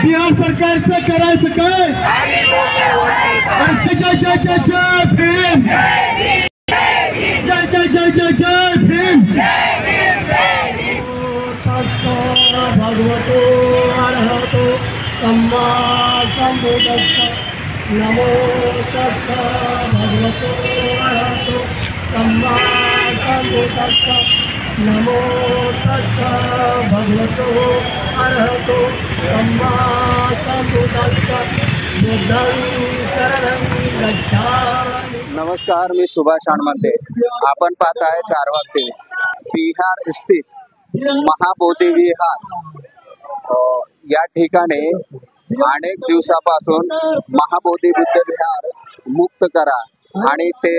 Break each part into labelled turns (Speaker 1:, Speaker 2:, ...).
Speaker 1: बिहार सरकारचं करायचं काय? जय जय जय जय भीम, जय जय जय जय जय भीम, भगवतो अरहतो सम्मा संबुद्धस्स नमो तस्स भगवतो अरहतो सम्मा संबुद्धस्स नमो तस्स भगवतो अरहतो सम्मा संबुद्धस्स बुद्धं शरणं गच्छामि।
Speaker 2: नमस्कार, मी सुभाष हणमंते। आपण पाहताय 4 वाजते बिहार स्थित महाबोधी विहार या ठिकाणी अनेक दिवसापासून महाबोधी बुद्ध विहार मुक्त करा आणि ते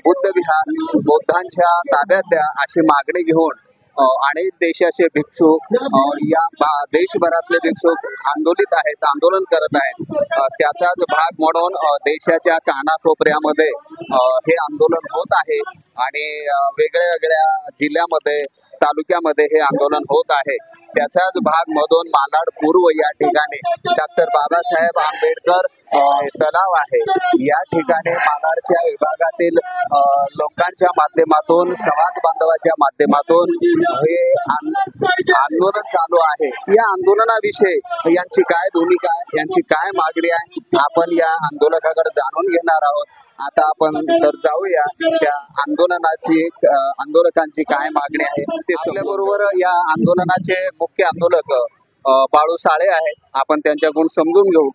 Speaker 2: बुद्ध विहार बौद्धांच्या ताब्यात द्या अशी मागणी घेऊन अनेक देशाचे भिक्षुक या देशभरातले भिक्षुक आंदोलन करत आहेत। त्याचाच भाग म्हणून देशाच्या कानाकोपऱ्यामध्ये हे आंदोलन होत आहे आणि वेगळ्या जिल्ह्यामध्ये तालुक्यामध्ये हे आंदोलन होत आहे। त्याचाच भाग मधून मालाड पूर्व या ठिकाणी डॉक्टर बाबासाहेब आंबेडकर तलाव आहे। या ठिकाणी मालाडच्या विभागातील लोकांच्या माध्यमातून समाज बांधवाच्या माध्यमातून हे आंदोलन चालू आहे। या आंदोलनाविषयी यांची काय भूमिका आहे, यांची काय मागणी आहे, आपण या आंदोलकाकडे जाणून घेणार आहोत। आता आपण तर जाऊया त्या आंदोलकांची काय मागणी आहे ते। आपल्याबरोबर या आंदोलनाचे मुख्य आंदोलक बाळू साळे आहेत। आपण त्यांच्याकडून समजून घेऊ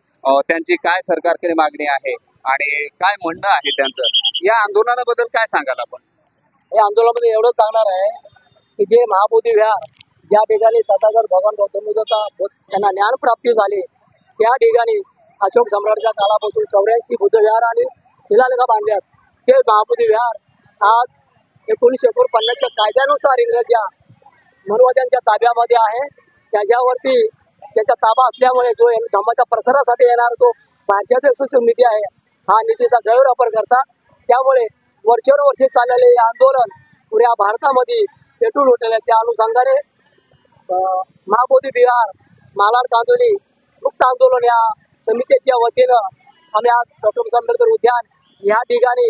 Speaker 2: त्यांची काय सरकारकडे मागणी आहे आणि काय म्हणणं आहे त्यांचं। या आंदोलनाबद्दल काय सांगाल आपण?
Speaker 3: या आंदोलनामध्ये एवढं सांगणार आहे की जे महाबोधी विहार ज्या ठिकाणी तथागत भगवान गौतम बुद्धाचा त्यांना ज्ञानप्राप्ती झाली त्या ठिकाणी अशोक सम्राटच्या काळापासून 84 बुद्ध विहार आणि शिलालेख बांधल्यात। ते महाबोधी विहार आज 1949च्या कायद्यानुसार इंग्रजा मनवाद्यांच्या ताब्यामध्ये आहे। त्याच्यावरती त्याचा ताबा असल्यामुळे जो धर्माच्या प्रसारासाठी येणार तो बाहेरच्या देशाचा निधी आहे, हा निधीचा गैरवापर करतात। त्यामुळे वर्षानुवर्षे चाललेले हे आंदोलन पुऱ्या भारतामध्ये पेटून उठलेले त्या अनुषंगाने महाबोधी विहार मालाड कांदोली मुक्त आंदोलन या समितीच्या वतीनं आम्ही आज डॉक्टर आंबेडकर उद्यान या ठिकाणी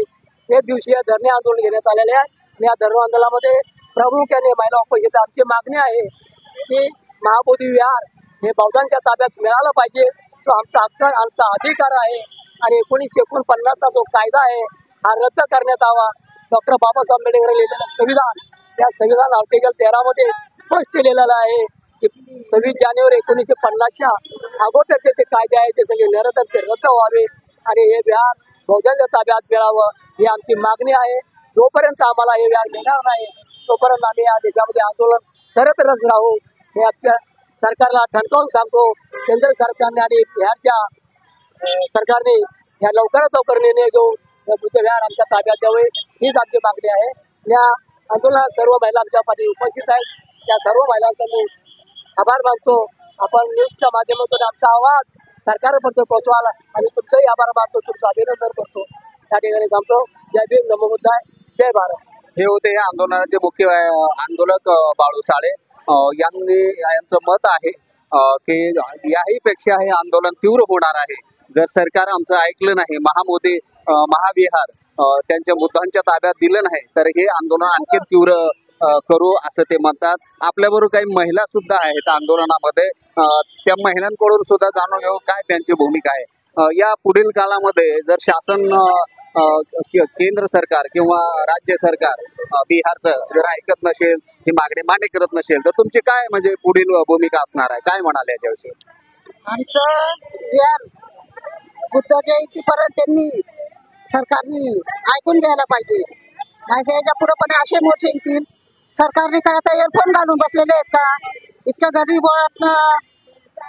Speaker 3: 1 दिवसीय धरणे आंदोलन घेण्यात आलेले आहे। या धरणे आंदोलनामध्ये प्रामुख्याने महिला उपस्थित। आमची मागणी आहे की महाबोधी विहार हे बौद्धांच्या ताब्यात मिळालं पाहिजे। तो आमचा हक्क, आमचा अधिकार आहे आणि 1949चा जो कायदा आहे हा रद्द करण्यात यावा। डॉक्टर बाबासाहेब आंबेडकर लिहिलेलं संविधान, त्या संविधान आर्टिकल 13 मध्ये स्पष्ट लिहिलेलं आहे की 26 जानेवारी 1950च्या अगोदरचे जे कायदे आहेत ते सगळे निरंतर ते रद्द व्हावे आणि हे विहार बौद्धांच्या ताब्यात मिळावं ही आमची मागणी आहे। जोपर्यंत आम्हाला हे विहार मिळणार नाही तोपर्यंत आम्ही या देशामध्ये आंदोलन करतच राहू हे आमच्या सरकारला ठणकावून सांगतो। केंद्र सरकारने आणि बिहारच्या सरकारने या लवकरात लवकर निर्णय घेऊन हे बुद्ध विहार आमच्या ताब्यात द्यावे हीच आमची मागणी आहे। या आंदोलनात सर्व महिला आमच्या पाठी उपस्थित आहेत, त्या सर्व महिलांचा मी आभार मानतो। आपण न्यूजच्या माध्यमातून आमचा आवाज सरकारपर्यंत पोहोचवाल आणि तुमचंही आभार मानतो, तुमचं अभिनंदन करतो। त्या ठिकाणी थांबतो। जय भीम, नमो बुद्धाय, जय भारत।
Speaker 2: हे होते या आंदोलनाचे मुख्य आंदोलक बाळू साळे यांचं मत आहे की याही पेक्षा हे आंदोलन तीव्र होणार आहे जर सरकार आमचं ऐकलं नाही, महाविहार त्यांच्या बुद्धांच्या ताब्यात दिलं नाही तर हे आंदोलन आणखी तीव्र करू असं ते म्हणतात। आपल्याबरोबर काही महिला सुद्धा आहेत आंदोलनामध्ये, त्या महिलांकडून सुद्धा जाणून घेऊ काय त्यांची भूमिका आहे। या पुढील काळामध्ये जर शासन केंद्र सरकार किंवा राज्य सरकार बिहारचं जर ऐकत नसेल, ही मागणी मान्य करत नसेल तर तुमची काय म्हणजे पुढील भूमिका असणार आहे, काय म्हणाले याच्याविषयी?
Speaker 4: आमचं बिहार बुद्ध जयंतीपर्यंत त्यांनी सरकारने ऐकून घ्यायला पाहिजे, नाही तर याच्या पुढे पण असे मोर्चे येतील। सरकारने काय आता एअरफोन घालून बसलेले आहेत का? इतक्या गरीब ओळातनं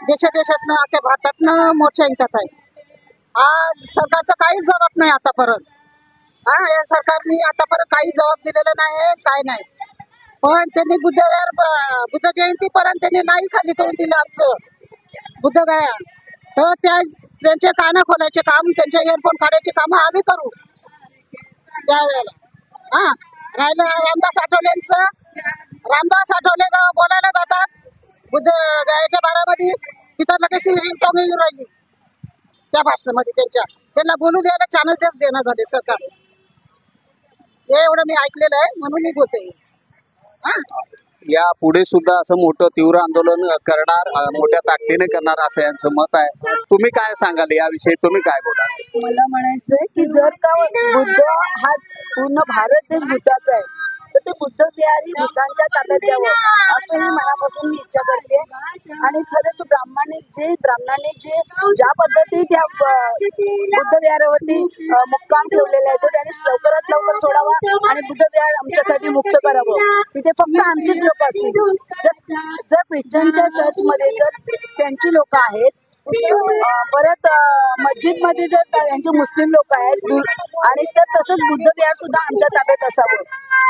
Speaker 4: देशातनं अख्या भारतातनं मोर्चा येतात आहे। आज सरकारचा काहीच जबाब नाही आतापर्यंत। या सरकारने आतापर्यंत काही जबाब दिलेला नाही, काय नाही। पण त्यांनी बुद्ध जयंतीपर्यंत त्यांनी नाही खाली करून दिलं आमचं बुद्ध गया, तर त्यांचे कानं खोलायचे काम, त्यांचे एअरफोन काढायचे काम आम्ही करू त्यावेळेला। राहिलं रामदास आठवलेंचं, रामदास आठवले बोलायला जातात बुद्ध गयाच्या बारामध्ये, तिथं लगेच रिंगटोंग येऊ राहिली त्या भाषणामध्ये त्यांना बोलू द्यायला चान्स देणं झाले सरकार. हे एवढं मी ऐकलेलं आहे म्हणून मी बोलते.
Speaker 2: या पुढे सुद्धा असं मोठं तीव्र आंदोलन करणार, मोठ्या ताकदीने करणार असं यांचं मत आहे. तुम्ही काय सांगाल याविषयी, तुम्ही काय बोलाल?
Speaker 5: मला म्हणायचंय की जर का बुद्ध हा पूर्ण भारत देश बुद्धाचा आहे तर ते बुद्ध विहार ही बुद्धांच्या ताब्यात द्यावं असंही मनापासून मी इच्छा करते. आणि खरंच ब्राह्मणांनी ज्या पद्धती त्या बुद्ध विहारावरती मुक्काम ठेवलेला आहे तो त्यांनी लवकरात लवकर सोडावा आणि बुद्ध विहार आमच्यासाठी मुक्त करावं. तिथे फक्त आमचीच लोक असतील. जर ख्रिश्चनच्या चर्चमध्ये जर त्यांची लोक आहेत, परत मस्जिद मध्ये जर त्यांचे मुस्लिम लोक आहेत आणि तर तसंच बुद्ध विहार सुद्धा आमच्या ताब्यात असावं.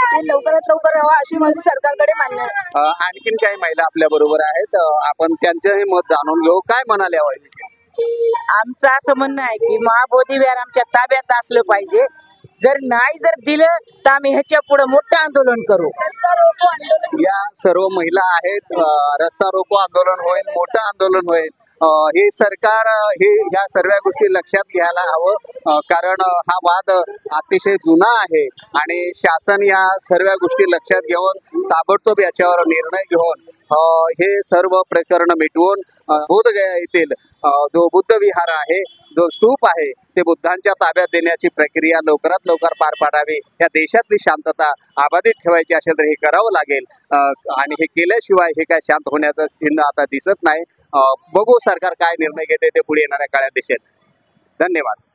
Speaker 5: ते लवकरात लवकर व्हावं अशी माझी सरकारकडे मान्य आहे.
Speaker 2: आणखीन काही महिला आपल्या बरोबर आहेत, आपण त्यांचंही मत जाणून घेऊ. काय म्हणाले याविषयी?
Speaker 6: आमचं असं म्हणणं आहे की महाबोधी विहार आमच्या ताब्यात असलं पाहिजे. जर दिलं तर आम्ही ह्याच्या पुढे मोठं आंदोलन करू.
Speaker 5: रस्ता रोको आंदोलन
Speaker 2: या सर्व महिला आहेत. रस्ता रोको आंदोलन होईल, मोठं आंदोलन होईल. हे सरकार ह्या सर्व गोष्टी लक्षात घ्यायला हवं, कारण हा वाद अतिशय जुना आहे आणि शासन या सर्व गोष्टी लक्षात घेऊन ताबडतोब याच्यावर निर्णय घेऊन हे सर्व प्रकरण मिटवून बोधगया येथील जो बुद्ध विहार आहे, जो स्तूप आहे, ते बुद्धांच्या ताब्यात देण्याची प्रक्रिया लवकरात लवकर पार पाडावी. या देशातली शांतता अबाधित ठेवायची असेल तर हे करावं लागेल आणि हे केल्याशिवाय हे काय शांत होण्याचं चिन्ह आता दिसत नाही. बघू सरकार काय निर्णय घेते ते पुढे येणाऱ्या काळात दिसेल. धन्यवाद.